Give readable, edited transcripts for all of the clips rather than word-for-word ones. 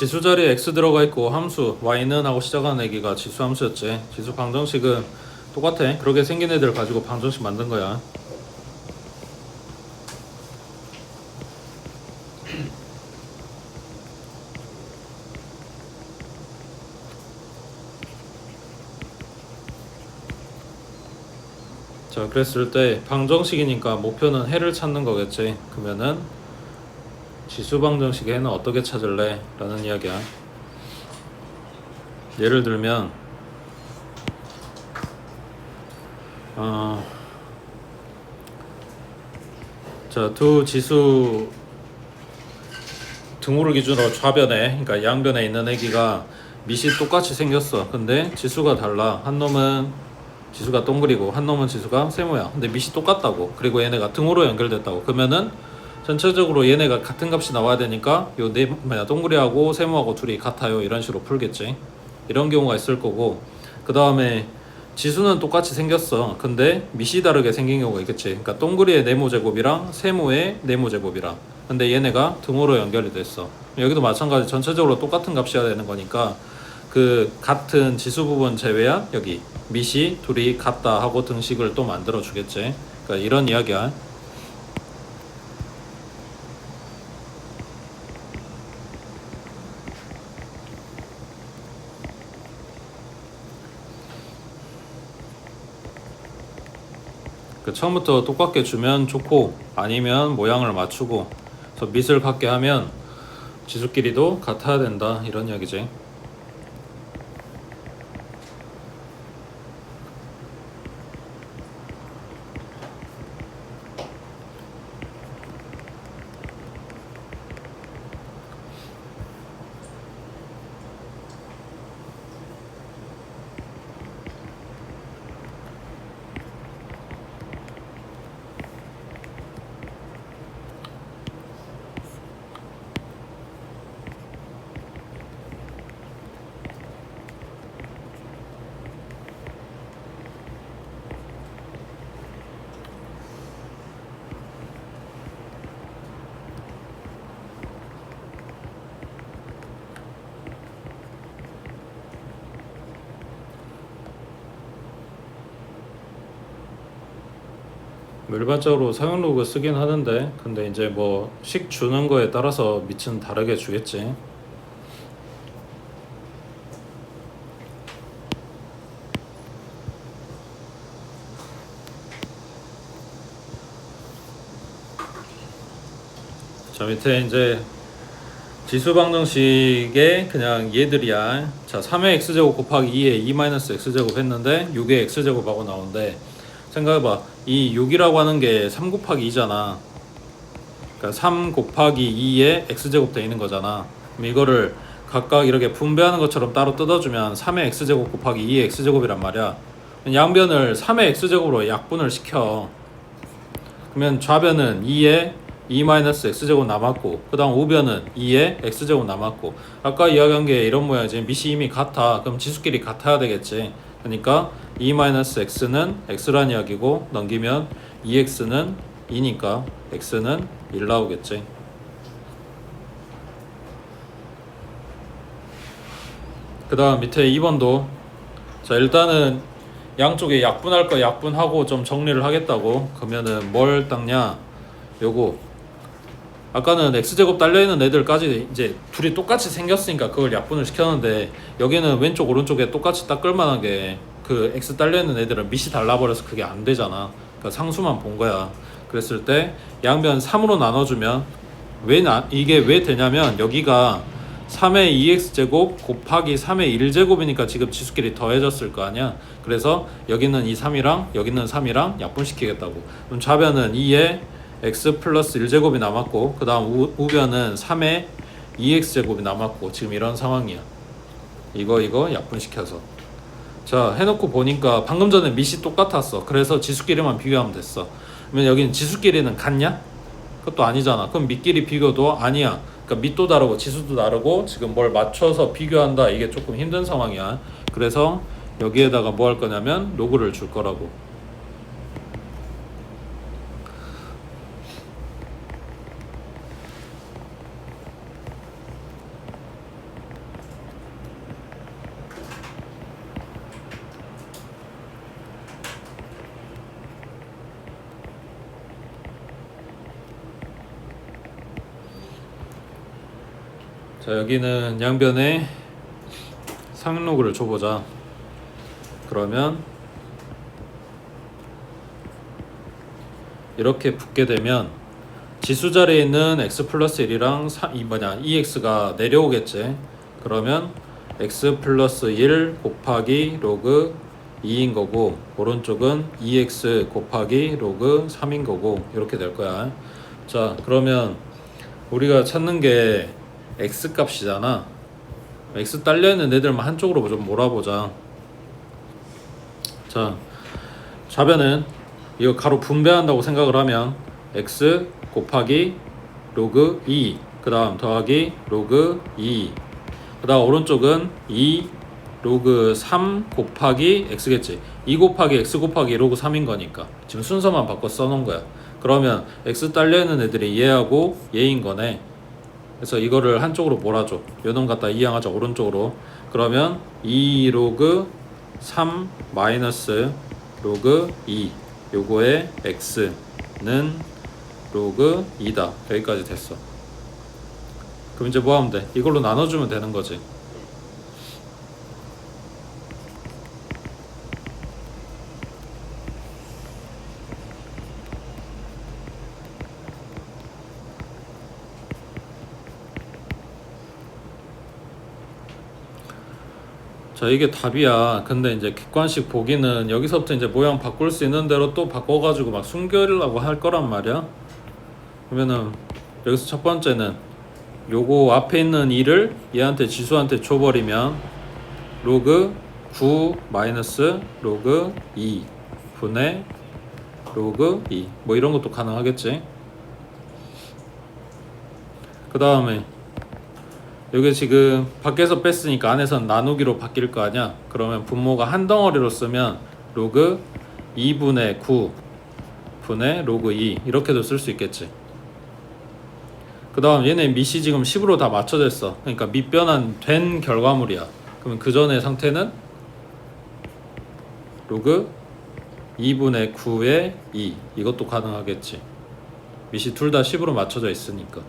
지수 자리에 x 들어가 있고 함수 y는 하고 시작하는 애기가 지수 함수였지. 지수 방정식은 똑같아. 그렇게 생긴 애들 가지고 방정식 만든 거야. 자, 그랬을 때 방정식이니까 목표는 해를 찾는 거겠지. 그러면은 지수 방정식의 해는 어떻게 찾을래? 라는 이야기야. 예를 들면 자, 두 지수 등호를 기준으로 좌변에, 그러니까 양변에 있는 애기가 밑이 똑같이 생겼어. 근데 지수가 달라. 한 놈은 지수가 동그리고 한 놈은 지수가 세모야. 근데 밑이 똑같다고. 그리고 얘네가 등호로 연결됐다고. 그러면은 전체적으로 얘네가 같은 값이 나와야 되니까 요 동그리하고 세모하고 둘이 같아요. 이런 식으로 풀겠지. 이런 경우가 있을 거고, 그 다음에 지수는 똑같이 생겼어. 근데 밑이 다르게 생긴 경우가 있겠지. 그러니까 동그리의 네모제곱이랑 세모의 네모제곱이랑. 근데 얘네가 등호로 연결이 됐어. 여기도 마찬가지 전체적으로 똑같은 값이어야 되는 거니까 그 같은 지수 부분 제외한 여기 밑이 둘이 같다 하고 등식을 또 만들어 주겠지. 그러니까 이런 이야기야. 그 처음부터 똑같게 주면 좋고, 아니면 모양을 맞추고 그래서 밑을 같게 하면 지수끼리도 같아야 된다, 이런 이야기지. 일반적으로 사용 로그 쓰긴 하는데, 근데 이제 뭐 식 주는 거에 따라서 밑은 다르게 주겠지. 자, 밑에 이제 지수 방정식에 그냥 얘들이야. 자, 3의 x제곱 곱하기 2의 2-x제곱 했는데 6의 x제곱하고 나오는데, 생각해봐. 이 6이라고 하는 게 3 곱하기 2잖아. 그러니까 3 곱하기 2의 x제곱 돼 있는 거잖아. 그럼 이거를 각각 이렇게 분배하는 것처럼 따로 뜯어주면 3의 x제곱 곱하기 2의 x제곱이란 말이야. 양변을 3의 x제곱으로 약분을 시켜. 그러면 좌변은 2의 2-x제곱 남았고, 그 다음 우변은 2의 x제곱 남았고, 아까 이야기한 게 이런 모양이지. 밑이 이미 같아. 그럼 지수끼리 같아야 되겠지. 그러니까 2-x는 x란 이야기고, 넘기면 2x는 2니까 x는 1 나오겠지. 그 다음 밑에 2번도, 자, 일단은 양쪽에 약분할 거 약분하고 좀 정리를 하겠다고. 그러면은 뭘 닦냐, 요거 아까는 x제곱 딸려있는 애들까지 이제 둘이 똑같이 생겼으니까 그걸 약분을 시켰는데, 여기는 왼쪽 오른쪽에 똑같이 딱 끌만한 게 그 x 딸려있는 애들은 밑이 달라버려서 그게 안 되잖아. 그러니까 상수만 본 거야. 그랬을 때 양변 3으로 나눠주면 이게 왜 되냐면, 여기가 3의 2x제곱 곱하기 3의 1제곱이니까 지금 지수끼리 더해졌을 거 아니야. 그래서 여기는 이 3이랑 여기는 3이랑 약분시키겠다고. 그럼 좌변은 2의 x 플러스 1제곱이 남았고, 그 다음 우변은 3의 2x제곱이 남았고, 지금 이런 상황이야. 이거 약분시켜서. 자, 해놓고 보니까 방금 전에 밑이 똑같았어. 그래서 지수끼리만 비교하면 됐어. 그러면 여기는 지수끼리는 같냐? 그것도 아니잖아. 그럼 밑끼리 비교도 아니야. 그러니까 밑도 다르고 지수도 다르고, 지금 뭘 맞춰서 비교한다, 이게 조금 힘든 상황이야. 그래서 여기에다가 뭐 할 거냐면 로그를 줄 거라고. 자, 여기는 양변에 상로그를 줘보자. 그러면 이렇게 붙게 되면 지수 자리에 있는 x 플러스 1이랑 2x가 내려오겠지. 그러면 x 플러스 1 곱하기 로그 2인 거고, 오른쪽은 2x 곱하기 로그 3인 거고, 이렇게 될 거야. 자, 그러면 우리가 찾는 게 x 값이잖아. x 딸려있는 애들만 한쪽으로 좀 몰아보자. 자, 좌변은 이거 가로 분배한다고 생각을 하면 x 곱하기 로그 2, 그 다음 더하기 로그 2, 그 다음 오른쪽은 2 로그 3 곱하기 x겠지. 2 곱하기 x 곱하기 로그 3인 거니까 지금 순서만 바꿔 써놓은 거야. 그러면 x 딸려있는 애들이 얘하고 얘인 거네. 그래서 이거를 한쪽으로 몰아줘. 요놈 갖다 이항하자, 오른쪽으로. 그러면 2 로그 3 마이너스 로그 2, 요거의 x는 로그 2다. 여기까지 됐어. 그럼 이제 뭐 하면 돼? 이걸로 나눠주면 되는 거지. 자, 이게 답이야. 근데 이제 객관식 보기는 여기서부터 이제 모양 바꿀 수 있는 대로 또 바꿔가지고 막 숨기려고 할 거란 말이야. 그러면은 여기서 첫 번째는 요거 앞에 있는 2를 얘한테 지수한테 줘버리면 로그 9 마이너스 로그 2 분의 로그 2, 뭐 이런 것도 가능하겠지. 그 다음에 여기 지금 밖에서 뺐으니까 안에서는 나누기로 바뀔 거 아니야. 그러면 분모가 한 덩어리로 쓰면 로그 2분의 9 분의 로그 2 이렇게도 쓸 수 있겠지. 그 다음 얘네 밑이 지금 10으로 다 맞춰져 있어. 그러니까 밑변환 된 결과물이야. 그러면 그 전의 상태는 로그 2분의 9의 2, 이것도 가능하겠지. 밑이 둘 다 10으로 맞춰져 있으니까.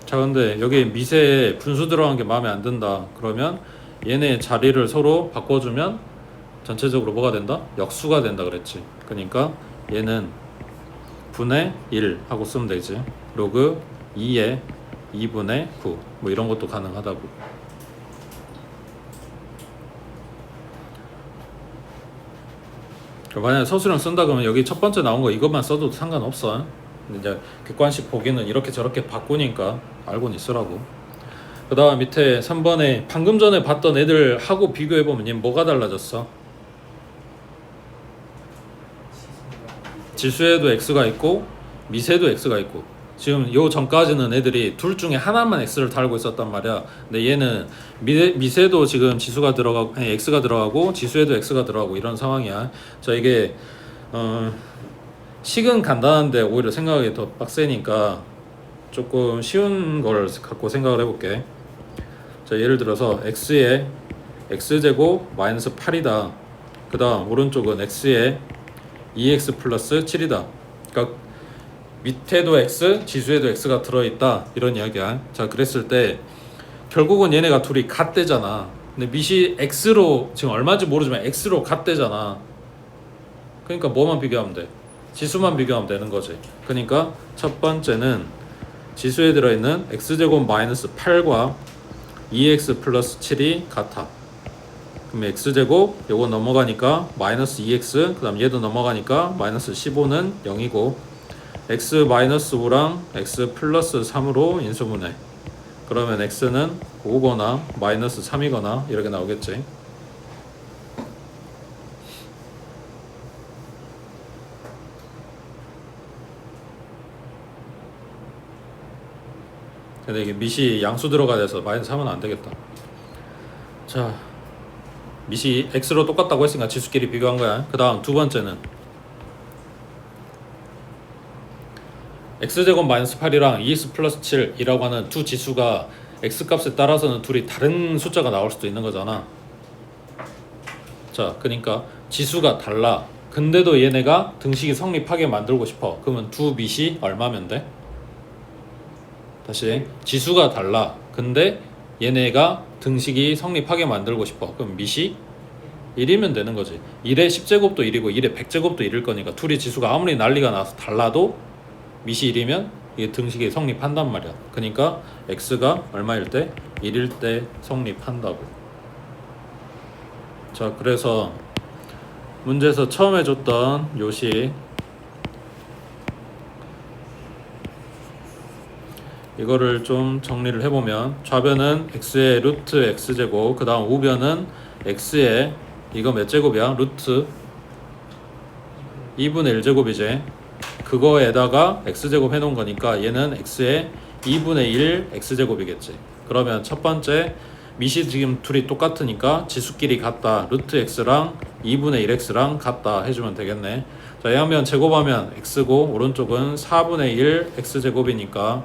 자, 근데 여기 밑에 분수 들어간 게 마음에 안 든다. 그러면 얘네 자리를 서로 바꿔주면 전체적으로 뭐가 된다? 역수가 된다 그랬지. 그러니까 얘는 분의 1 하고 쓰면 되지. 로그 2의 2분의 9, 뭐 이런 것도 가능하다고. 만약에 서술형 쓴다 그러면 여기 첫 번째 나온 거 이것만 써도 상관없어. 근데 이제 객관식 보기는 이렇게 저렇게 바꾸니까 알고는 있으라고. 그 다음 밑에 3번에 방금 전에 봤던 애들하고 비교해보면 얘 뭐가 달라졌어? 지수에도 x가 있고 미세도 x가 있고, 지금 요 전까지는 애들이 둘 중에 하나만 x를 달고 있었단 말이야. 근데 얘는 미세도 지금 지수가 들어가고 x가 들어가고 지수에도 x가 들어가고 이런 상황이야. 자, 이게 식은 간단한데 오히려 생각하기 더 빡세니까 조금 쉬운 걸 갖고 생각을 해볼게. 자, 예를 들어서 x에 x제곱 마이너스 8이다. 그 다음 오른쪽은 x에 2x 플러스 7이다. 그러니까 밑에도 x, 지수에도 x가 들어있다, 이런 이야기야. 자, 그랬을 때 결국은 얘네가 둘이 같대잖아. 근데 밑이 x로 지금 얼마인지 모르지만 x로 같대잖아. 그러니까 뭐만 비교하면 돼? 지수만 비교하면 되는 거지. 그러니까 첫 번째는 지수에 들어있는 x제곱 마이너스 8과 2x 플러스 7이 같아. 그럼 x제곱 요거 넘어가니까 마이너스 2x, 그 다음 얘도 넘어가니까 마이너스 15는 0이고, x 마이너스 5랑 x 플러스 3으로 인수분해. 그러면 x는 5거나 마이너스 3이거나 이렇게 나오겠지. 근데 이게 밑이 양수 들어가야 돼서 마이너스 3은 안 되겠다. 자, 밑이 x로 똑같다고 했으니까 지수끼리 비교한 거야. 그 다음 두 번째는 x제곱 마이너스 8이랑 2x 플러스 7이라고 하는 두 지수가 x값에 따라서는 둘이 다른 숫자가 나올 수도 있는 거잖아. 자, 그러니까 지수가 달라. 근데도 얘네가 등식이 성립하게 만들고 싶어. 그러면 두 밑이 얼마면 돼? 다시 지수가 달라. 근데 얘네가 등식이 성립하게 만들고 싶어. 그럼 밑이 1이면 되는 거지. 1의 10제곱도 1이고 1의 100제곱도 1일 거니까 둘이 지수가 아무리 난리가 나서 달라도 밑이 1이면 이게 등식이 성립한단 말이야. 그러니까 x가 얼마일 때? 1일 때 성립한다고. 자, 그래서 문제에서 처음에 줬던 요식 이거를 좀 정리를 해보면 좌변은 x의 루트 x제곱, 그 다음 우변은 x의 이거 몇 제곱이야? 루트 2분의 1제곱이지. 그거에다가 x제곱 해놓은 거니까 얘는 x의 2분의 1 x제곱이겠지. 그러면 첫 번째 밑이 지금 둘이 똑같으니까 지수끼리 같다. 루트 x랑 2분의 1x랑 같다 해주면 되겠네. 자, 양면 제곱하면 x고 오른쪽은 4분의 1 x제곱이니까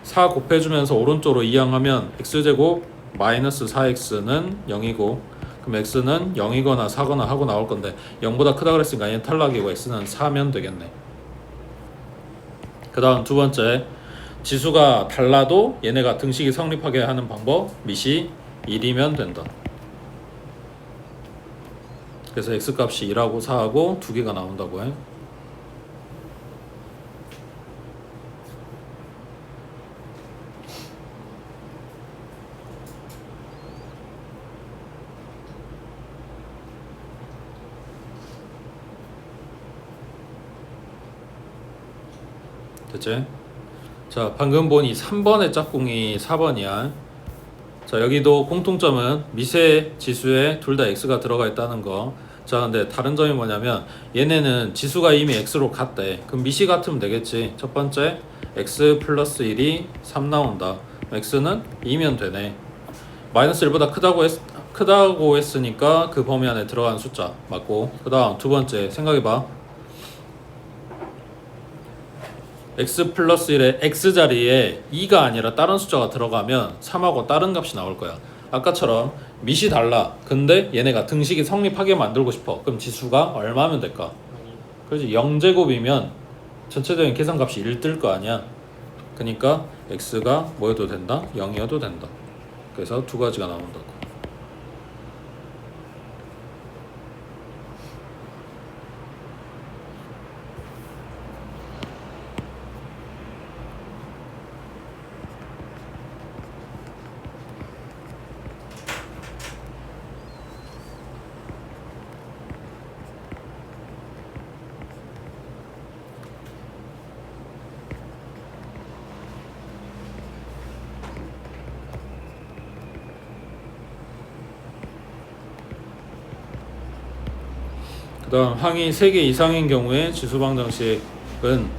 4 곱해주면서 오른쪽으로 이항하면 x제곱 마이너스 4x는 0이고 그럼 x는 0이거나 4거나 하고 나올 건데 0보다 크다 그랬으니까 얘는 탈락이고 x는 4면 되겠네. 그 다음 두 번째 지수가 달라도 얘네가 등식이 성립하게 하는 방법 밑이 1이면 된다. 그래서 x값이 1하고 4하고 두 개가 나온다고 해. 됐지? 자, 방금 보니 3번의 짝꿍이 4번이야. 자, 여기도 공통점은 미세 지수에 둘 다 x가 들어가 있다는 거. 자, 근데 다른 점이 뭐냐면 얘네는 지수가 이미 x로 같대. 그럼 밑이 같으면 되겠지. 첫 번째 x 플러스 1이 3 나온다. x는 2면 되네. 마이너스 1보다 크다고 했으니까 그 범위 안에 들어간 숫자 맞고. 그 다음 두 번째 생각해봐. x 플러스 1의 x자리에 2가 아니라 다른 숫자가 들어가면 3하고 다른 값이 나올 거야. 아까처럼 밑이 달라. 근데 얘네가 등식이 성립하게 만들고 싶어. 그럼 지수가 얼마면 될까? 그렇지. 0제곱이면 전체적인 계산값이 1 뜰 거 아니야. 그러니까 x가 뭐여도 된다? 0이어도 된다. 그래서 두 가지가 나온다고. 그 다음 항이 3개 이상인 경우에 지수방정식은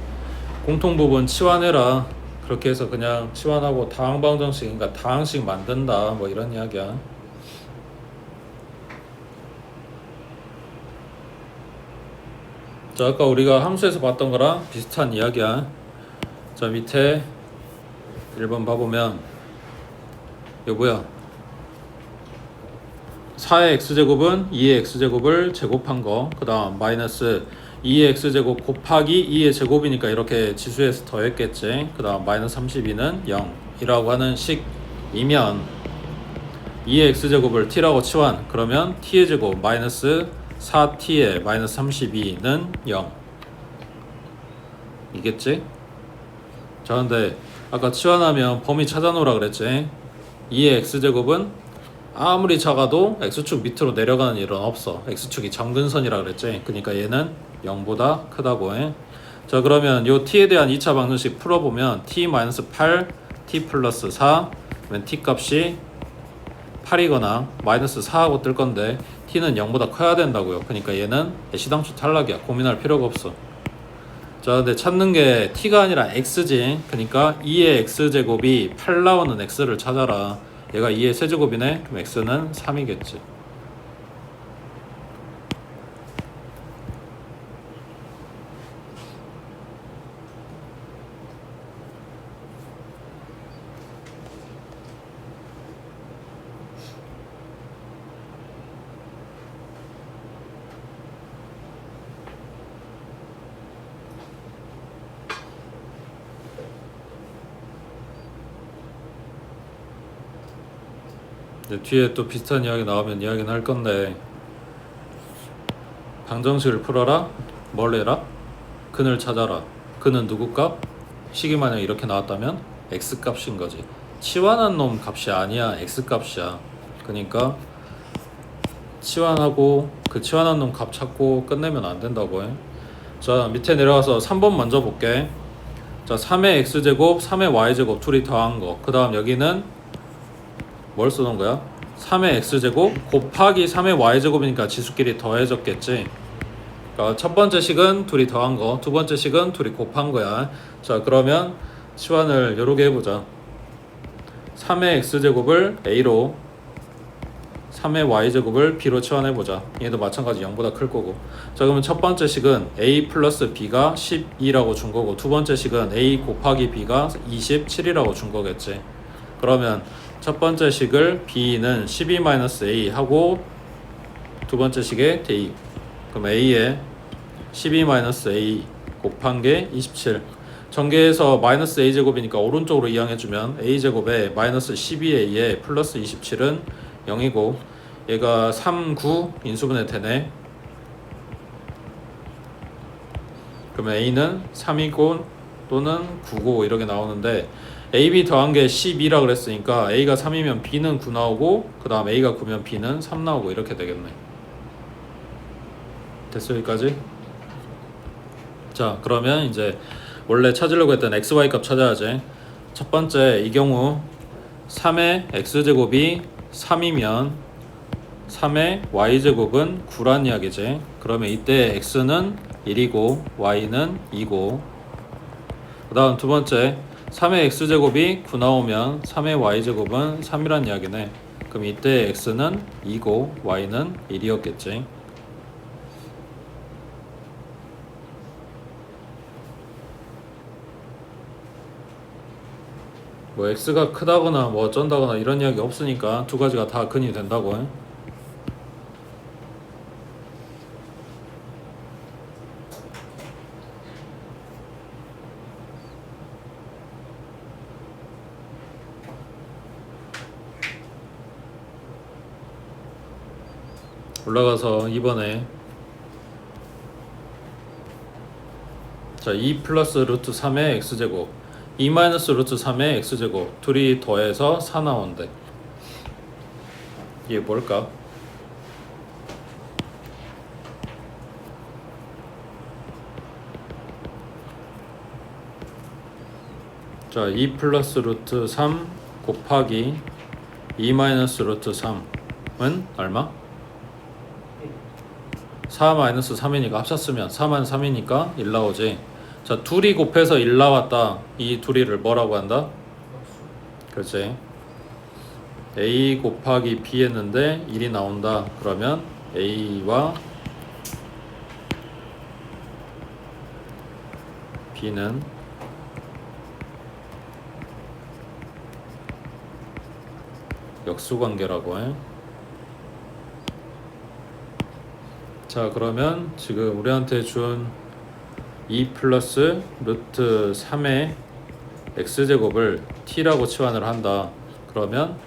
공통부분 치환해라. 그렇게 해서 그냥 치환하고 다항방정식, 그러니까 다항식 만든다 뭐 이런 이야기야. 자, 아까 우리가 함수에서 봤던 거랑 비슷한 이야기야. 자, 밑에 1번 봐보면 이거 뭐야? 4의 x제곱은 2의 x제곱을 제곱한 거. 그 다음 마이너스 2의 x제곱 곱하기 2의 제곱이니까 이렇게 지수에서 더했겠지. 그 다음 마이너스 32는 0이라고 하는 식이면 2의 x제곱을 t라고 치환. 그러면 t의 제곱 마이너스 4t의 마이너스 32는 0 이겠지? 자, 근데 아까 치환하면 범위 찾아놓으라 그랬지. 2의 x제곱은 아무리 작아도 x축 밑으로 내려가는 일은 없어. x축이 점근선이라 그랬지. 그러니까 얘는 0보다 크다고 해. 자, 그러면 요 t에 대한 2차 방정식 풀어보면 t-8, t 플러스 4, t 값이 8이거나 마이너스 4하고 뜰 건데 t는 0보다 커야 된다고요. 그러니까 얘는 애시당초 탈락이야. 고민할 필요가 없어. 자, 근데 찾는 게 t가 아니라 x지. 그러니까 2의 x제곱이 8 나오는 x를 찾아라. 얘가 2의 세제곱이네. 그럼 x는 3이겠지. 근데 뒤에 또 비슷한 이야기 나오면 이야기는 할 건데, 방정식을 풀어라. 뭘 해라? 근을 찾아라. 근은 누구 값? 식이 만약 이렇게 나왔다면 x 값인 거지. 치환한 놈 값이 아니야. x 값이야. 그러니까 치환하고 그 치환한 놈 값 찾고 끝내면 안 된다고 해. 자, 밑에 내려가서 3번 먼저 볼게. 자, 3의 x제곱 3의 y제곱 둘이 더한 거. 그 다음 여기는 뭘 쓰는 거야? 3의 x제곱 곱하기 3의 y제곱이니까 지수끼리 더해졌겠지. 그러니까 첫 번째 식은 둘이 더한 거, 두 번째 식은 둘이 곱한 거야. 자, 그러면 치환을 요렇게 해보자. 3의 x제곱을 a로, 3의 y제곱을 b로 치환해보자. 얘도 마찬가지 0보다 클 거고. 자, 그러면 첫 번째 식은 a 플러스 b가 12라고 준 거고, 두 번째 식은 a 곱하기 b가 27이라고 준 거겠지. 그러면 첫 번째 식을 b는 12-a 하고, 두 번째 식에 대입. 그럼 a에 12-a 곱한 게 27. 전개해서 마이너스 a제곱이니까 오른쪽으로 이항해주면 a제곱에 마이너스 12a에 플러스 27은 0이고, 얘가 3, 9 인수분해 되네. 그러면 a는 3이고 또는 9고 이렇게 나오는데, ab 더한 게 12라 그랬으니까 a가 3이면 b는 9 나오고, 그 다음 a가 9면 b는 3 나오고 이렇게 되겠네. 됐어, 여기까지? 자, 그러면 이제 원래 찾으려고 했던 xy 값 찾아야지. 첫 번째, 이 경우 3의 x제곱이 3이면 3의 y제곱은 9란 이야기지. 그러면 이때 x는 1이고 y는 2고, 그 다음 두 번째 3의 x제곱이 9 나오면 3의 y제곱은 3이란 이야기네. 그럼 이때 x는 2고 y는 1이었겠지. 뭐 x가 크다거나 뭐 어쩐다거나 이런 이야기 없으니까 두 가지가 다 근이 된다고. 올라가서 이번에 자, 2 플러스 루트 3의 x제곱 2 마이너스 루트 3의 x제곱 둘이 더해서 4 나온대. 이게 뭘까? 자, 2 플러스 루트 3 곱하기 2 마이너스 루트 3은 얼마? 4 마이너스 3이니까 합쳤으면 4 마이너스 3이니까 1 나오지. 자, 둘이 곱해서 1 나왔다. 이 둘이를 뭐라고 한다? 그렇지. a 곱하기 b 했는데 1이 나온다. 그러면 a와 b는 역수관계라고 해. 자, 그러면 지금 우리한테 준 2 플러스 루트 3의 x제곱을 t라고 치환을 한다. 그러면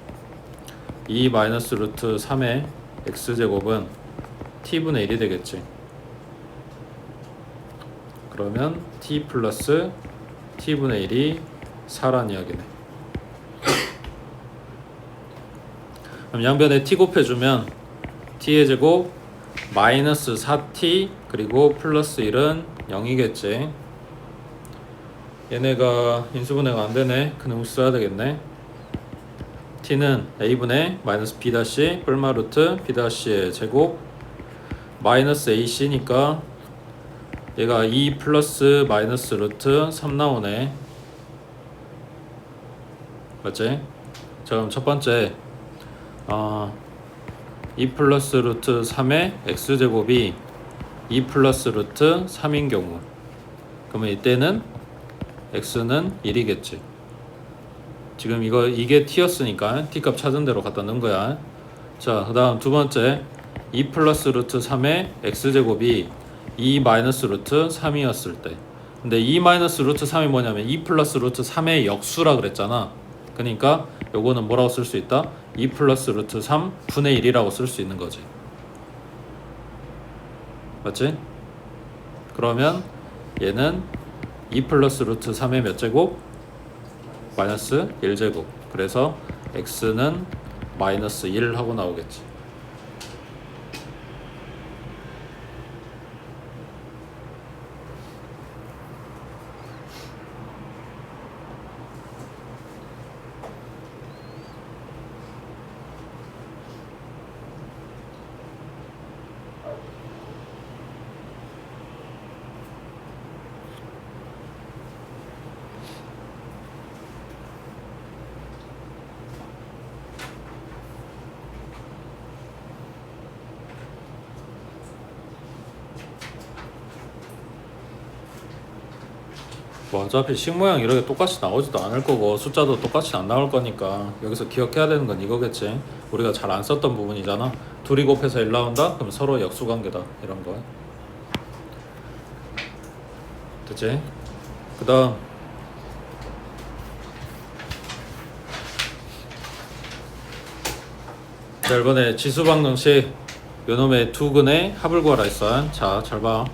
2 마이너스 루트 3의 x제곱은 t분의 1이 되겠지. 그러면 t 플러스 t분의 1이 4란 이야기네. 그럼 양변에 t 곱해주면 t의 제곱 마이너스 4t 그리고 플러스 1은 0이겠지. 얘네가 인수분해가 안되네. 그놈 써야 되겠네. t는 a분의 마이너스 b 다시 뿔마 루트 b 다시의 제곱 마이너스 ac니까 얘가 2 플러스 마이너스 루트 3 나오네. 맞지? 자, 그럼 첫 번째 2 플러스 루트 3의 x제곱이 2 플러스 루트 3인 경우, 그러면 이때는 x는 1이겠지. 지금 이게 t였으니까 t 값 찾은 대로 갖다 넣은 거야. 자, 그 다음 두 번째 2 플러스 루트 3의 x제곱이 2 마이너스 루트 3이었을 때, 근데 2 마이너스 루트 3이 뭐냐면 2 플러스 루트 3의 역수라 그랬잖아. 그러니까 요거는 뭐라고 쓸 수 있다? 2 플러스 루트 3 분의 1이라고 쓸 수 있는 거지. 맞지? 그러면 얘는 2 플러스 루트 3의 몇 제곱? 마이너스 1제곱. 그래서 x는 마이너스 1 하고 나오겠지. 뭐 어차피 식 모양 이렇게 똑같이 나오지도 않을 거고 숫자도 똑같이 안 나올 거니까 여기서 기억해야 되는 건 이거겠지. 우리가 잘 안 썼던 부분이잖아. 둘이 곱해서 1 나온다? 그럼 서로 역수관계다. 이런 거. 됐지? 그 다음 자, 이번에 지수방정식 요놈의 두 근의 합을 구하라 했어. 자, 잘 봐.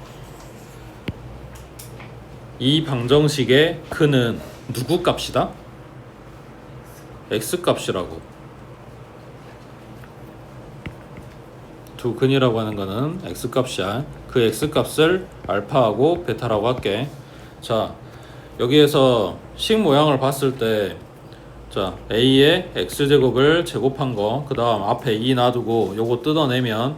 이 방정식의 근은 누구 값이다? x 값이라고. 두 근이라고 하는 거는 x 값이야. 그 x 값을 알파하고 베타라고 할게. 자, 여기에서 식 모양을 봤을 때 자, a의 x제곱을 제곱한 거, 그 다음 앞에 2 놔두고 요거 뜯어내면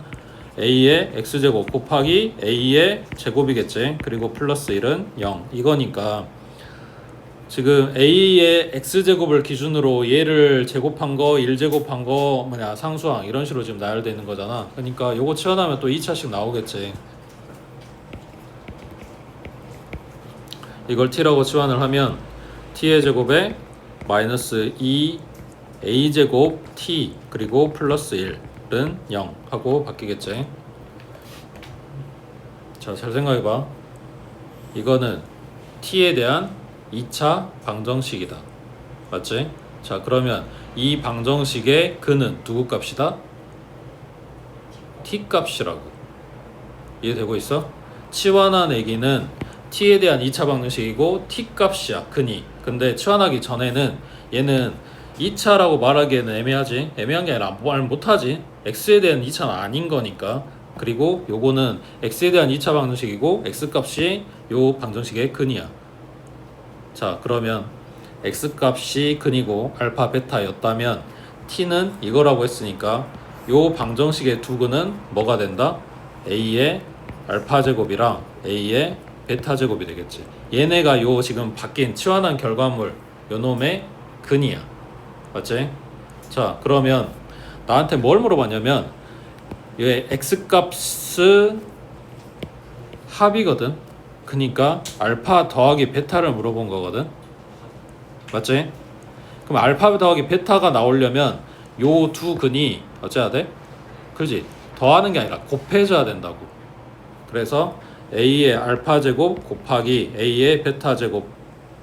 a의 x제곱 곱하기 a의 제곱이겠지. 그리고 플러스 1은 0 이거니까 지금 a의 x제곱을 기준으로 얘를 제곱한 거 1제곱한 거 뭐냐 상수항 이런 식으로 지금 나열되어 있는 거잖아. 그러니까 요거 치워나면 또 2차씩 나오겠지. 이걸 t라고 치환을 하면 t의 제곱에 마이너스 2 a제곱 t 그리고 플러스 1은 0 하고 바뀌겠지. 자, 잘 생각해봐. 이거는 t에 대한 2차 방정식이다. 맞지? 자, 그러면 이 방정식의 근은 누구 값이다? t 값이라고. 이해되고 있어? 치환한 얘기는 t에 대한 2차 방정식이고 t 값이야, 근이. 근데 치환하기 전에는 얘는 2차라고 말하기에는 애매하지. 애매한 게 아니라 말 못하지. x에 대한 2차는 아닌 거니까. 그리고 요거는 x에 대한 2차 방정식이고 x 값이 요 방정식의 근이야. 자, 그러면 x 값이 근이고 알파 베타였다면 t는 이거라고 했으니까 요 방정식의 두 근은 뭐가 된다? a의 알파 제곱이랑 a의 베타 제곱이 되겠지. 얘네가 요 지금 바뀐 치환한 결과물 요 놈의 근이야. 맞지? 자, 그러면 나한테 뭘 물어봤냐면 얘 x값은 합이거든. 그러니까 알파 더하기 베타를 물어본 거거든. 맞지? 그럼 알파 더하기 베타가 나오려면 요 두 근이 어째야 돼? 그렇지? 더하는 게 아니라 곱해줘야 된다고. 그래서 a의 알파 제곱 곱하기 a의 베타 제곱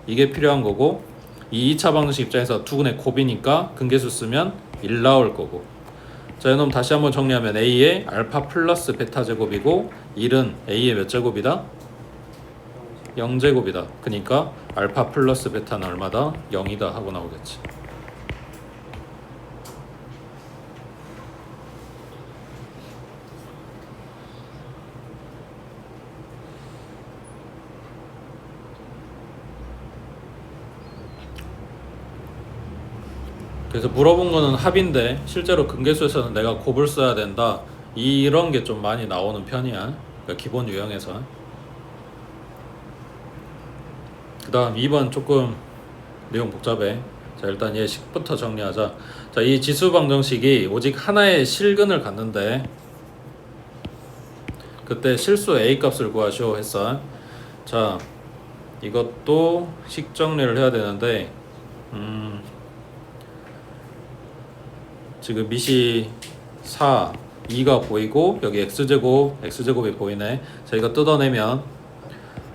이게 필요한 거고, 이 2차 방정식 입장에서 두 근의 곱이니까 근계수 쓰면 1 나올 거고. 자, 이놈 다시 한번 정리하면 a의 알파 플러스 베타 제곱이고 1은 a의 몇 제곱이다? 0제곱이다. 그러니까 알파 플러스 베타는 얼마다? 0이다 하고 나오겠지. 그래서 물어본 거는 합인데 실제로 근계수에서는 내가 곱을 써야 된다. 이런 게 좀 많이 나오는 편이야. 그러니까 기본 유형에서. 그 다음 2번 조금 내용 복잡해. 자, 일단 얘 식부터 정리하자. 자, 이 지수 방정식이 오직 하나의 실근을 갖는데 그때 실수 a 값을 구하시오 했어. 자, 이것도 식 정리를 해야 되는데 지금 밑이 4, 2가 보이고 여기 x제곱이 보이네. 자, 이거 뜯어내면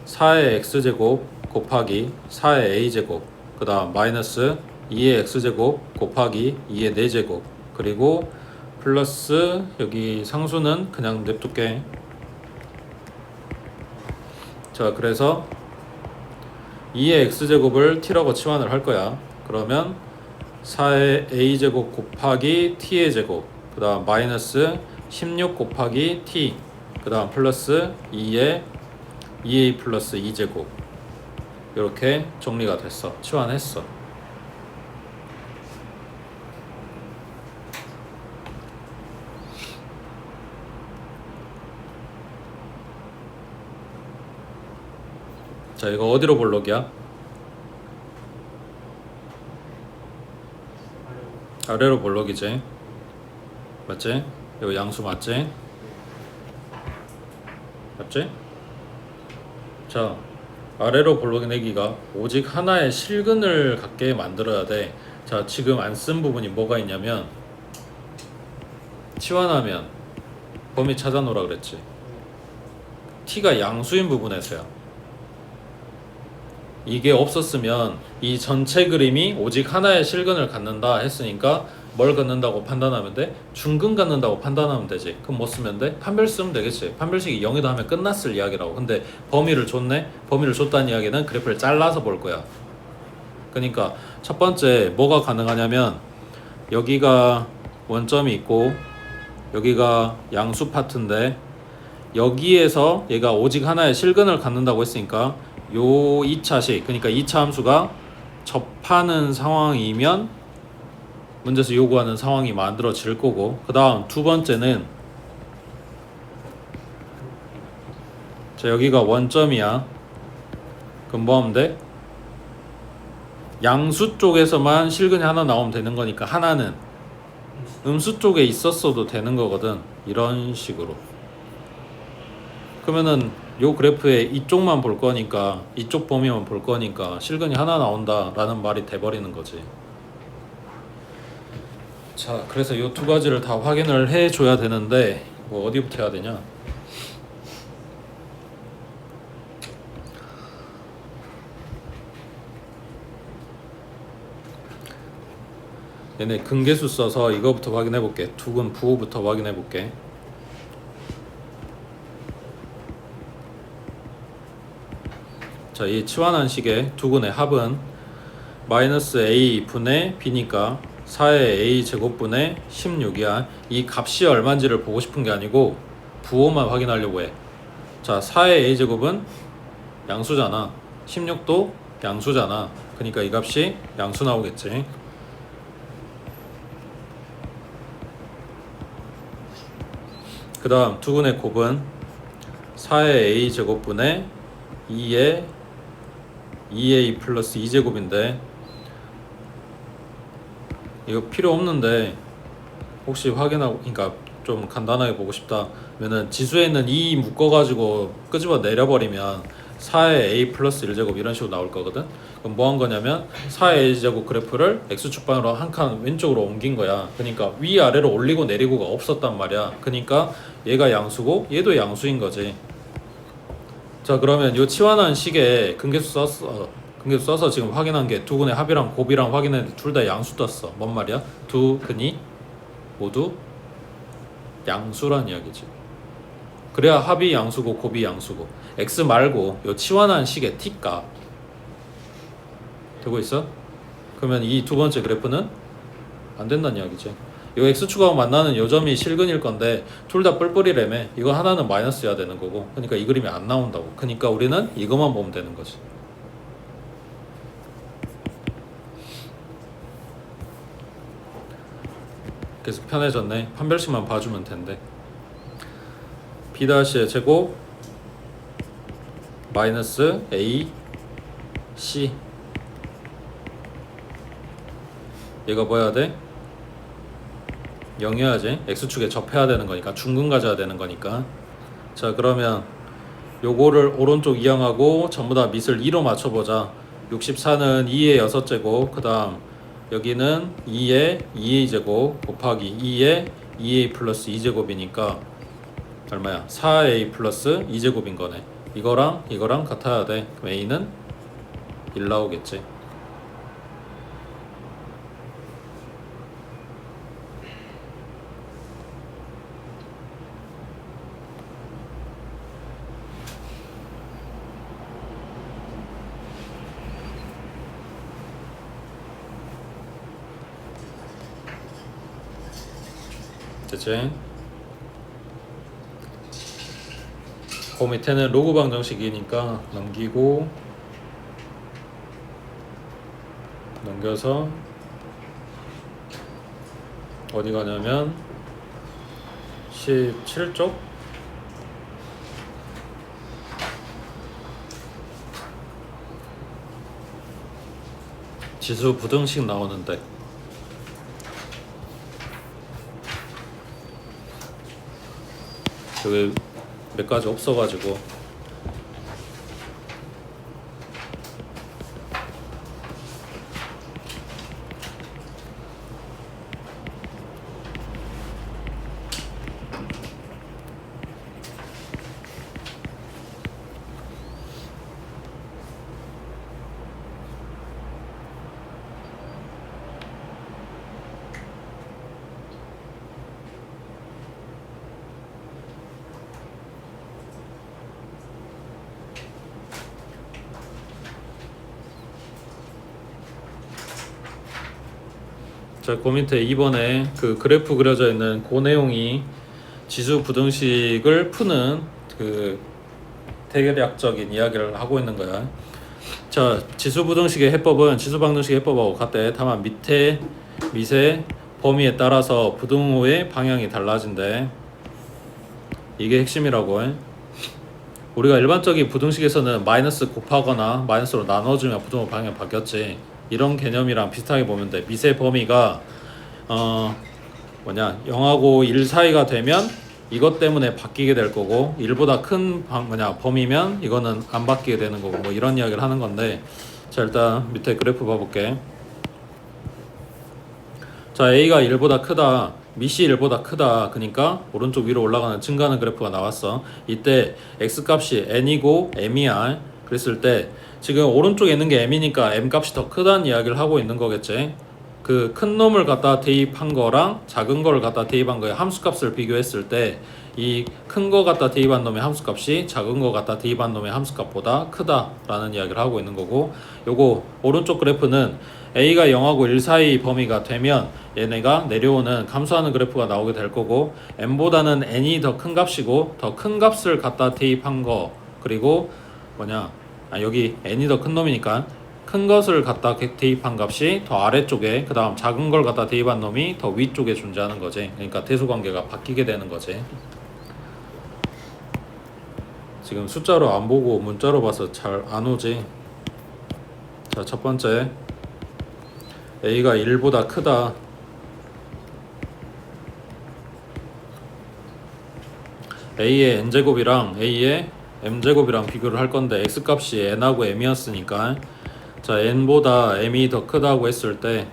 4의 x제곱 곱하기 4의 a제곱 그 다음 마이너스 2의 x제곱 곱하기 2의 4제곱 그리고 플러스 여기 상수는 그냥 냅둘게. 자, 그래서 2의 x제곱을 t라고 치환을 할 거야. 그러면 4의 a제곱 곱하기 t의 제곱 그 다음 마이너스 16 곱하기 t 그 다음 플러스 2의 2a 플러스 2제곱 이렇게 정리가 됐어. 치환했어. 자, 이거 어디로 볼록이야? 아래로 볼록이지. 맞지? 이거 양수 맞지? 맞지? 자, 아래로 볼록인 애기가 오직 하나의 실근을 갖게 만들어야 돼. 자, 지금 안 쓴 부분이 뭐가 있냐면 치환하면 범위 찾아놓으라 그랬지. t가 양수인 부분에서야. 이게 없었으면 이 전체 그림이 오직 하나의 실근을 갖는다 했으니까 뭘 갖는다고 판단하면 돼? 중근 갖는다고 판단하면 되지. 그럼 뭐 쓰면 돼? 판별 쓰면 되겠지. 판별식이 0이다 하면 끝났을 이야기라고. 근데 범위를 줬네? 범위를 줬다는 이야기는 그래프를 잘라서 볼 거야. 그러니까 첫 번째 뭐가 가능하냐면 여기가 원점이 있고 여기가 양수 파트인데 여기에서 얘가 오직 하나의 실근을 갖는다고 했으니까 요 2차식 그러니까 2차 함수가 접하는 상황이면 문제에서 요구하는 상황이 만들어질 거고 그 다음 두 번째는 자 여기가 원점이야. 그럼 뭐 하면 돼? 양수 쪽에서만 실근이 하나 나오면 되는 거니까 하나는 음수 쪽에 있었어도 되는 거거든. 이런 식으로. 그러면은 요 그래프에 이쪽만 볼 거니까 이쪽 범위만 볼 거니까 실근이 하나 나온다 라는 말이 돼버리는 거지. 자, 그래서 요 두 가지를 다 확인을 해줘야 되는데 뭐 어디부터 해야 되냐? 얘네 근계수 써서 이거부터 확인해 볼게. 두근 부호부터 확인해 볼게. 자, 이 치환한 식의 두근의 합은 마이너스 a 분의 b니까 4의 a 제곱분의 16이야. 이 값이 얼마인지를 보고 싶은 게 아니고 부호만 확인하려고 해. 자, 4의 a 제곱은 양수잖아. 16도 양수잖아. 그러니까 이 값이 양수 나오겠지. 그 다음 두근의 곱은 4의 a 제곱분의 2의 2a 플러스 2제곱인데 이거 필요 없는데 혹시 확인하고 그러니까 좀 간단하게 보고 싶다면은 지수에 있는 2 묶어가지고 끄집어 내려버리면 4의 a 플러스 1제곱 이런 식으로 나올 거거든. 그럼 뭐 한 거냐면 4의 a제곱 그래프를 x축 방으로 한 칸 왼쪽으로 옮긴 거야. 그러니까 위아래로 올리고 내리고가 없었단 말이야. 그러니까 얘가 양수고 얘도 양수인 거지. 자, 그러면 요 치환한 식에 근계수 써서 지금 확인한 게 두 근의 합이랑 곱이랑 확인했는데 둘 다 양수 떴어. 뭔 말이야? 두 근이 모두 양수란 이야기지. 그래야 합이 양수고 곱이 양수고 x 말고 요 치환한 식의 t값 되고 있어? 그러면 이 두 번째 그래프는 안 된다는 이야기지. 요 x축하고 만나는 요 점이 실근일 건데 둘 다 뿔뿔이라며. 이거 하나는 마이너스여야 되는 거고 그러니까 이 그림이 안 나온다고. 그러니까 우리는 이것만 보면 되는 거지. 그래서 편해졌네. 판별식만 봐주면 된대. b-의 제곱 마이너스 a c 얘가 뭐 해야 돼? 0이어야지. x축에 접해야 되는 거니까 중근 가져야 되는 거니까. 자, 그러면 요거를 오른쪽 이항하고 전부 다 밑을 2로 맞춰보자. 64는 2의 6제곱 그 다음 여기는 2의 2a 제곱 곱하기 2의 2a 플러스 2제곱이니까 얼마야? 4a 플러스 2제곱인 거네. 이거랑 이거랑 같아야 돼. 그럼 a는 1 나오겠지. 됐지? 그 밑에는 로그 방정식이니까 넘겨서 어디 가냐면 17쪽 지수 부등식 나오는데 여기 몇 가지 없어가지고 자, 그 밑에 2번에 그 그래프 그려져 있는 그 내용이 지수 부등식을 푸는 그 대략적인 이야기를 하고 있는 거야. 자, 지수 부등식의 해법은 지수 방정식의 해법하고 같대. 다만 밑에 범위에 따라서 부등호의 방향이 달라진대. 이게 핵심이라고. 우리가 일반적인 부등식에서는 마이너스 곱하거나 마이너스로 나눠주면 부등호 방향이 바뀌었지. 이런 개념이랑 비슷하게 보면 돼. 미세 범위가 0하고 1 사이가 되면 이것 때문에 바뀌게 될 거고 1보다 큰 범위면 이거는 안 바뀌게 되는 거고 뭐 이런 이야기를 하는 건데, 자 일단 밑에 그래프 봐볼게. 자, A가 1보다 크다, 밑이 1보다 크다. 그러니까 오른쪽 위로 올라가는 증가하는 그래프가 나왔어. 이때 X값이 N이고 M이야. 그랬을 때 지금 오른쪽에 있는 게 M이니까 M 값이 더 크다는 이야기를 하고 있는 거겠지. 그 큰 놈을 갖다 대입한 거랑 작은 거를 갖다 대입한 거의 함수값을 비교했을 때 이 큰 거 갖다 대입한 놈의 함수값이 작은 거 갖다 대입한 놈의 함수값보다 크다라는 이야기를 하고 있는 거고, 요거 오른쪽 그래프는 A가 0하고 1 사이 범위가 되면 얘네가 내려오는 감소하는 그래프가 나오게 될 거고, M보다는 N이 더 큰 값이고 더 큰 값을 갖다 대입한 거, 그리고 여기 N이 더 큰 놈이니까 큰 것을 갖다 대입한 값이 더 아래쪽에, 그 다음 작은 걸 갖다 대입한 놈이 더 위쪽에 존재하는 거지. 그러니까 대수관계가 바뀌게 되는 거지. 지금 숫자로 안 보고 문자로 봐서 잘 안 오지. 자, 첫 번째 A가 1보다 크다. A의 n제곱이랑 A의 m제곱이랑 비교를 할 건데 x값이 n하고 m이었으니까, 자 n보다 m이 더 크다고 했을 때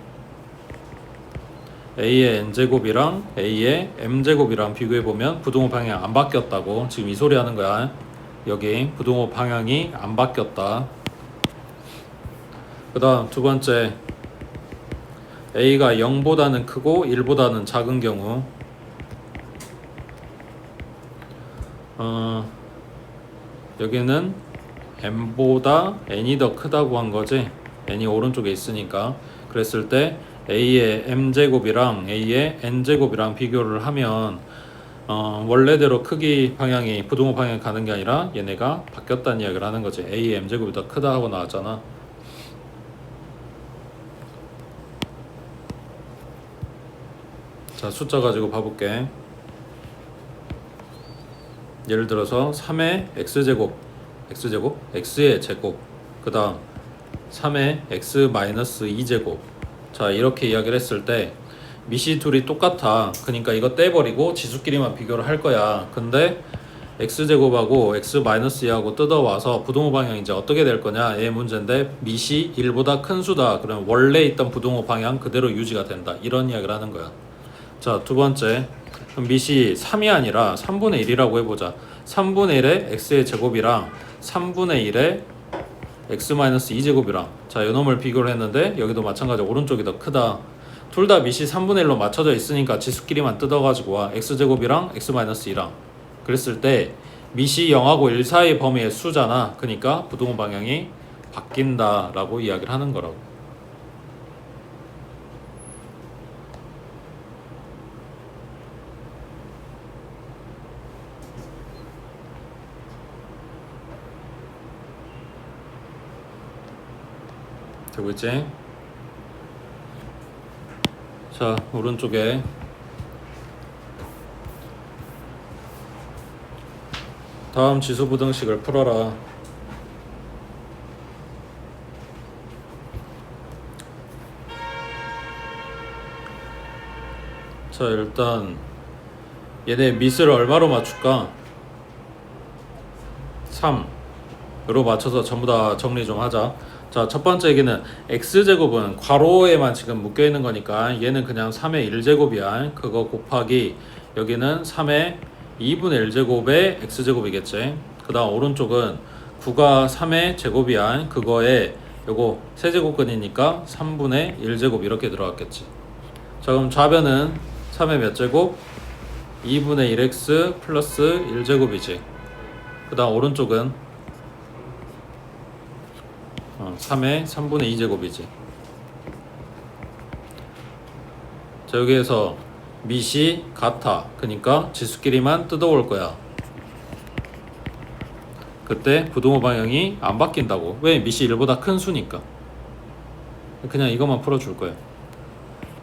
A의 n제곱이랑 A의 m제곱이랑 비교해보면 부등호 방향이 안 바뀌었다고 지금 이 소리 하는 거야. 여기 부등호 방향이 안 바뀌었다. 그 다음 두 번째, A가 0보다는 크고 1보다는 작은 경우, 여기는 m보다 n이 더 크다고 한 거지. n이 오른쪽에 있으니까. 그랬을 때 A의 m제곱이랑 A의 n제곱이랑 비교를 하면 원래대로 크기 방향이 부등호 방향이 가는 게 아니라 얘네가 바뀌었다는 이야기를 하는 거지. A의 m제곱이 더 크다 하고 나왔잖아. 자, 숫자 가지고 봐볼게. 예를 들어서 3의 x제곱, x의 제곱, 그 다음 3의 x 마이너스 2제곱. 자, 이렇게 이야기를 했을 때 밑이 둘이 똑같아. 그러니까 이거 떼버리고 지수끼리만 비교를 할 거야. 근데 x제곱하고 x 마이너스 2하고 뜯어와서 부등호 방향 이제 어떻게 될 거냐, 얘 문제인데 밑이 1보다 큰 수다. 그러면 원래 있던 부등호 방향 그대로 유지가 된다. 이런 이야기를 하는 거야. 자, 두 번째, 그럼 밑이 3이 아니라 3분의 1이라고 해보자. 3분의 1의 x의 제곱이랑 3분의 1의 x-2제곱이랑, 자, 이놈을 비교를 했는데 여기도 마찬가지로 오른쪽이 더 크다. 둘 다 밑이 3분의 1로 맞춰져 있으니까 지수끼리만 뜯어가지고 와. x제곱이랑 x-2랑. 그랬을 때 밑이 0하고 1 사이 범위의 수잖아. 그러니까 부등호 방향이 바뀐다 라고 이야기를 하는 거라고. 되고 있지? 자, 오른쪽에 다음 지수 부등식을 풀어라. 자, 일단 얘네 밑을 얼마로 맞출까? 3으로 맞춰서 전부 다 정리 좀 하자. 자, 첫 번째 얘기는 x제곱은 괄호에만 지금 묶여 있는 거니까 얘는 그냥 3의 1제곱이야. 그거 곱하기 여기는 3의 2분의 1제곱의 x제곱이겠지. 그 다음 오른쪽은 9가 3의 제곱이야. 그거에 요거 세제곱근이니까 3분의 1제곱 이렇게 들어갔겠지. 자, 그럼 좌변은 3의 몇 제곱? 2분의 1x 플러스 1제곱이지. 그 다음 오른쪽은 3의 3분의 2제곱이지. 자, 여기에서 밑이 같아. 그러니까 지수끼리만 뜯어올 거야. 그때 부동호 방향이 안 바뀐다고. 왜? 밑이 1보다 큰 수니까. 그냥 이것만 풀어줄 거야.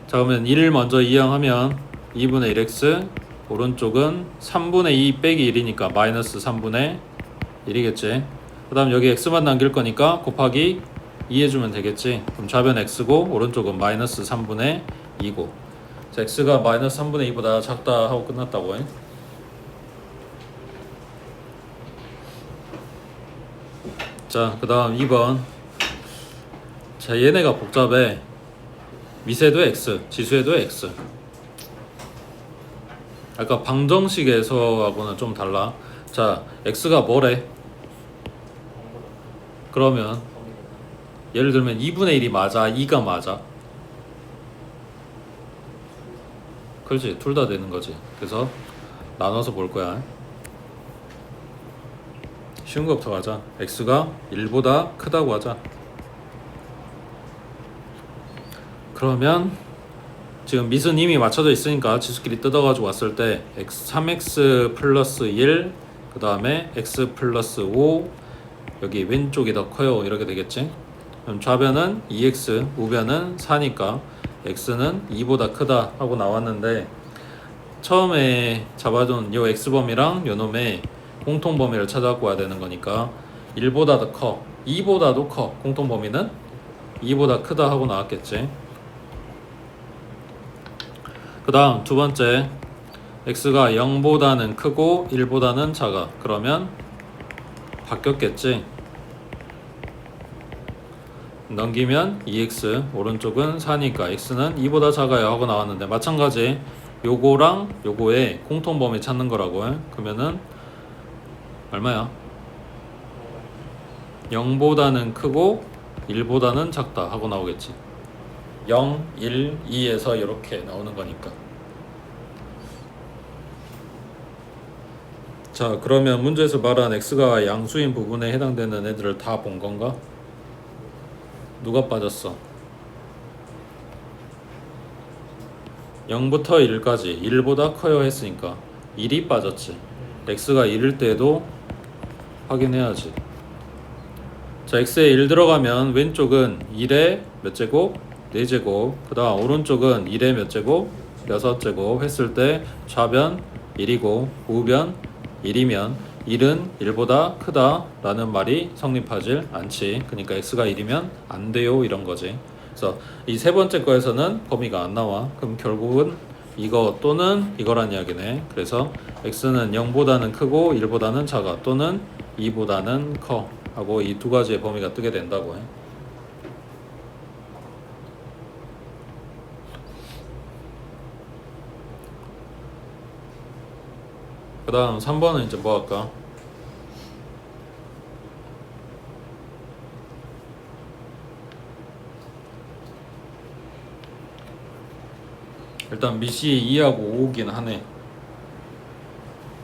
자, 그러면 1을 먼저 이항하면 2분의 1x, 오른쪽은 3분의 2 빼기 1이니까 마이너스 3분의 1이겠지. 그 다음 여기 x만 남길 거니까 곱하기 2 해주면 되겠지. 그럼 좌변 x고 오른쪽은 마이너스 3분의 2고. 자, x가 마이너스 3분의 2보다 작다 하고 끝났다고. 자, 그 다음 2번. 자, 얘네가 복잡해. 미세도 x, 지수에도 x. 아까 방정식에서하고는 좀 달라. 자, x가 뭐래? 그러면 예를 들면 2분의 1이 맞아? 2가 맞아? 그렇지, 둘 다 되는 거지. 그래서 나눠서 볼 거야. 쉬운 것부터 하자. x가 1보다 크다고 하자. 그러면 지금 밑은 이미 맞춰져 있으니까 지수끼리 뜯어가지고 왔을 때 3x 플러스 1, 그 다음에 x 플러스 5, 여기 왼쪽이 더 커요. 이렇게 되겠지. 그럼 좌변은 2x, 우변은 4니까 x는 2보다 크다 하고 나왔는데, 처음에 잡아둔 요 x범위랑 요 놈의 공통범위를 찾아갖고 와야 되는 거니까 1보다 더 커, 2보다도 커. 공통범위는 2보다 크다 하고 나왔겠지. 그 다음 두 번째, x가 0보다는 크고 1보다는 작아. 그러면 바뀌었겠지. 넘기면 2x, 오른쪽은 4니까 x는 2보다 작아요 하고 나왔는데, 마찬가지 요거랑 요거의 공통범위 찾는 거라고. 그러면은 얼마야? 0보다는 크고 1보다는 작다 하고 나오겠지. 0, 1, 2에서 이렇게 나오는 거니까. 자, 그러면 문제에서 말한 x가 양수인 부분에 해당되는 애들을 다 본 건가? 누가 빠졌어? 0부터 1까지 1보다 커요 했으니까 1이 빠졌지. x가 1일 때에도 확인해야지. 자, x에 1 들어가면 왼쪽은 1의 몇 제곱? 4제곱. 그 다음 오른쪽은 1의 몇 제곱? 6제곱 했을 때 좌변 1이고 우변 1이면 1은 1보다 크다 라는 말이 성립하질 않지. 그러니까 x가 1이면 안 돼요 이런 거지. 그래서 이 세 번째 거에서는 범위가 안 나와. 그럼 결국은 이거 또는 이거란 이야기네. 그래서 x는 0보다는 크고 1보다는 작아, 또는 2보다는 커 하고 이 두 가지의 범위가 뜨게 된다고 해. 그 다음 3번은 이제 뭐 할까? 일단 밑이 2하고 5긴 하네.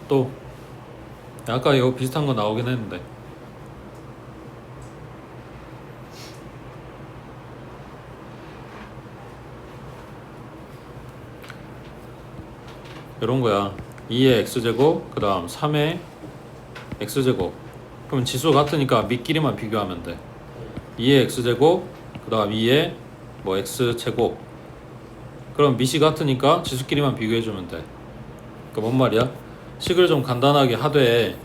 또 아까 이거 비슷한 거 나오긴 했는데, 이런 거야. 2의 x제곱 그 다음 3의 x제곱. 그럼 지수 같으니까 밑끼리만 비교하면 돼. 2의 x제곱 그 다음 2에 뭐 x제곱. 그럼 밑이 같으니까 지수끼리만 비교해주면 돼. 그러니까 뭔 말이야? 식을 좀 간단하게 하되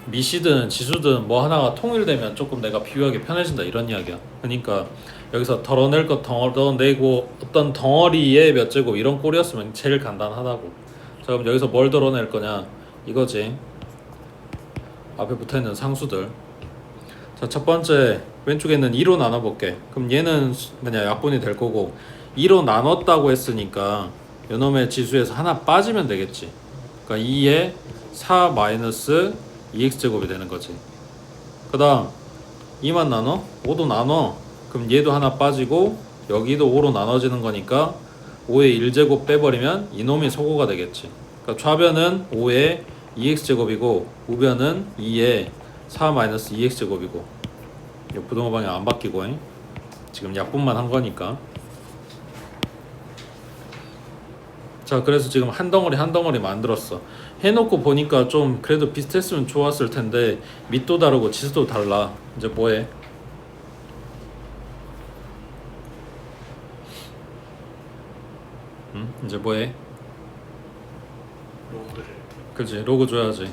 밑이든 지수든 뭐 하나가 통일되면 조금 내가 비교하기 편해진다 이런 이야기야. 그러니까 여기서 덜어낼 것 덜어내고 어떤 덩어리의 몇 제곱 이런 꼴이었으면 제일 간단하다고. 자, 그럼 여기서 뭘 덜어낼 거냐 이거지. 앞에 붙어있는 상수들. 자, 첫 번째 왼쪽에 있는 2로 나눠볼게. 그럼 얘는 뭐냐 약분이 될 거고 2로 나눴다고 했으니까 요놈의 지수에서 하나 빠지면 되겠지. 그러니까 2에 4 마이너스 2x제곱이 되는 거지. 그 다음 2만 나눠? 5도 나눠. 그럼 얘도 하나 빠지고 여기도 5로 나눠지는 거니까 5의 1제곱 빼버리면 이놈이 소고가 되겠지. 그러니까 좌변은 5의 2x제곱이고 우변은 2의 4 마이너스 2x제곱이고 부동호 방향 안 바뀌고 지금 약분만 한 거니까. 자, 그래서 지금 한 덩어리 한 덩어리 만들었어. 해놓고 보니까 좀 그래도 비슷했으면 좋았을 텐데 밑도 다르고 지수도 달라. 이제 뭐해? 응? 이제 뭐해? 로그를. 그치, 로그 줘야지.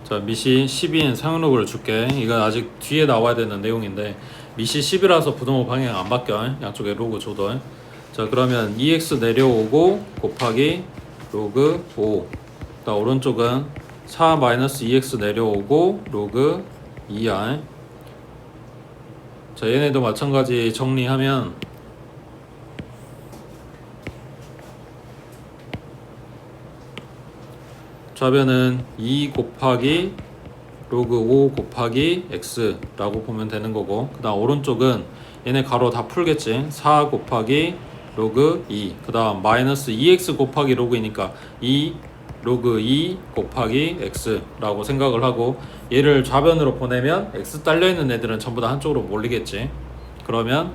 자, 미시 12인 상용로그를 줄게. 이건 아직 뒤에 나와야 되는 내용인데 미시 10이라서 부동호 방향 안 바뀌어. 양쪽에 로그 줘도. 자, 그러면 2x 내려오고 곱하기 로그 5. 자, 오른쪽은 4 마이너스 2x 내려오고 로그 2r. 자, 얘네도 마찬가지 정리하면 좌변은 2 곱하기 로그 5 곱하기 x라고 보면 되는 거고, 그 다음 오른쪽은 얘네 가로 다 풀겠지. 4 곱하기 로그 2, 그 다음 마이너스 2x 곱하기 로그이니까 2 로그 2 곱하기 x라고 생각을 하고, 얘를 좌변으로 보내면 x 딸려있는 애들은 전부 다 한쪽으로 몰리겠지. 그러면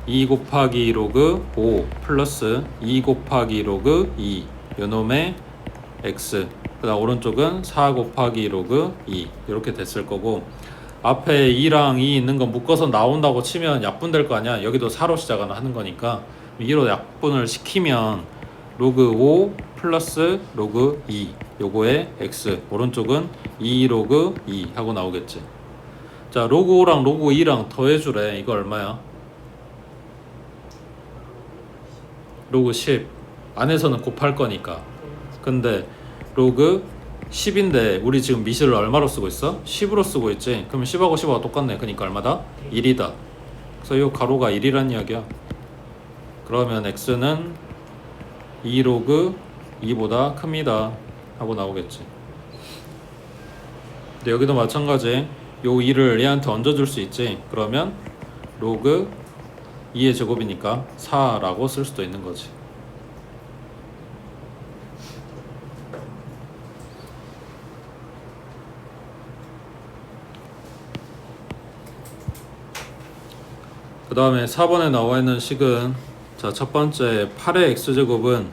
2 곱하기 로그 5 플러스 2 곱하기 로그 2 요놈의 x, 그 다음 오른쪽은 4 곱하기 로그 2 이렇게 됐을 거고, 앞에 2랑 2 있는 거 묶어서 나온다고 치면 약분될 거 아니야. 여기도 4로 시작하는 거니까 2로 약분을 시키면 로그 5 플러스 로그 2 요거의 x, 오른쪽은 2 로그 2 하고 나오겠지. 자, 로그 5랑 로그 2랑 더해주래. 이거 얼마야? 로그 10. 안에서는 곱할 거니까. 근데 로그 10인데 우리 지금 미시를 얼마로 쓰고 있어? 10으로 쓰고 있지. 그러면 10하고 10하고 똑같네. 그러니까 얼마다? 1이다. 그래서 이 가로가 1이란 이야기야. 그러면 x는 2 로그 2보다 큽니다 하고 나오겠지. 근데 여기도 마찬가지. 요 2를 얘한테 얹어줄 수 있지. 그러면 로그 2의 제곱이니까 4라고 쓸 수도 있는 거지. 그 다음에 4번에 나와 있는 식은, 자, 첫 번째 8의 x제곱은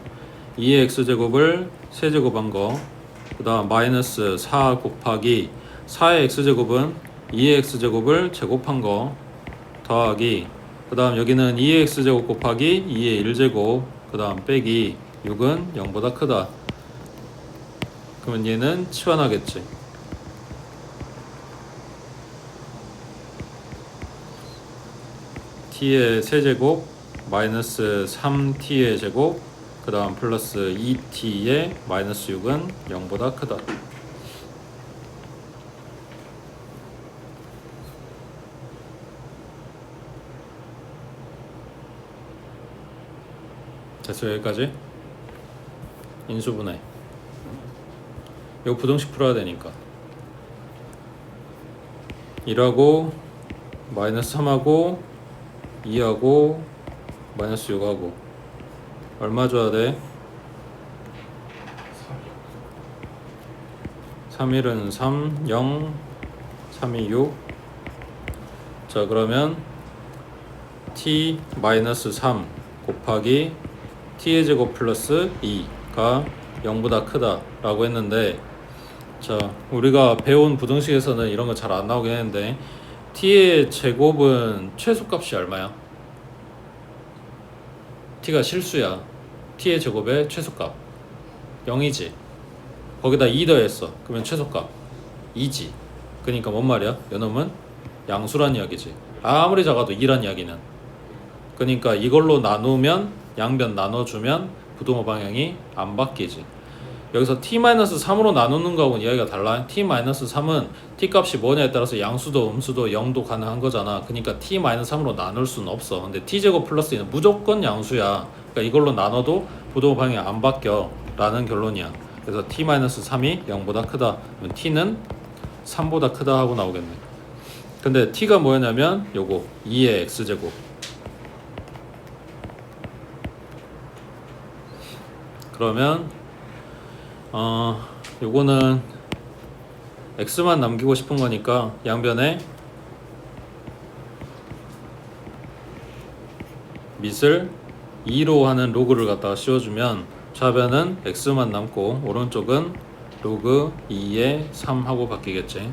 2의 x제곱을 세제곱한 거, 그 다음 마이너스 4 곱하기 4의 x제곱은 2의 x제곱을 제곱한 거 더하기, 그 다음 여기는 2의 x제곱 곱하기 2의 1제곱, 그 다음 빼기 6은 0보다 크다. 그러면 얘는 치환하겠지. t의 세제곱 마이너스 3t의 제곱, 그 다음 플러스 2t의 마이너스 6은 0보다 크다. 됐어요. 여기까지. 인수분해. 이거 부등식 풀어야 되니까 1하고 마이너스 3하고 2하고 마이너스 6하고 얼마 줘야 돼? 3일은 3, 0, 3이 6. 자, 그러면 t 마이너스 3 곱하기 t의 제곱 플러스 2가 0보다 크다 라고 했는데, 자 우리가 배운 부등식에서는 이런 거 잘 안 나오긴 했는데 t의 제곱은 최소값이 얼마야? t가 실수야. t의 제곱의 최소값 0이지. 거기다 2 더했어. 그러면 최소값 2지. 그러니까 뭔 말이야? 요놈은 양수란 이야기지. 아무리 작아도 2란 이야기는. 그러니까 이걸로 나누면, 양변 나눠주면 부동호 방향이 안 바뀌지. 여기서 t-3으로 나누는 거하고는 이야기가 달라. t-3은 t값이 뭐냐에 따라서 양수도 음수도 0도 가능한 거잖아. 그러니까 t-3으로 나눌 수는 없어. 근데 t제곱 플러스 2는 무조건 양수야. 그러니까 이걸로 나눠도 부동호 방향이 안 바뀌어 라는 결론이야. 그래서 t-3이 0보다 크다. 그러면 t는 3보다 크다 하고 나오겠네. 근데 t가 뭐였냐면 요거 2의 x제곱. 그러면 요거는 x만 남기고 싶은 거니까 양변에 밑을 2로 하는 로그를 갖다가 씌워주면 좌변은 x만 남고 오른쪽은 로그 2의 3 하고 바뀌겠지.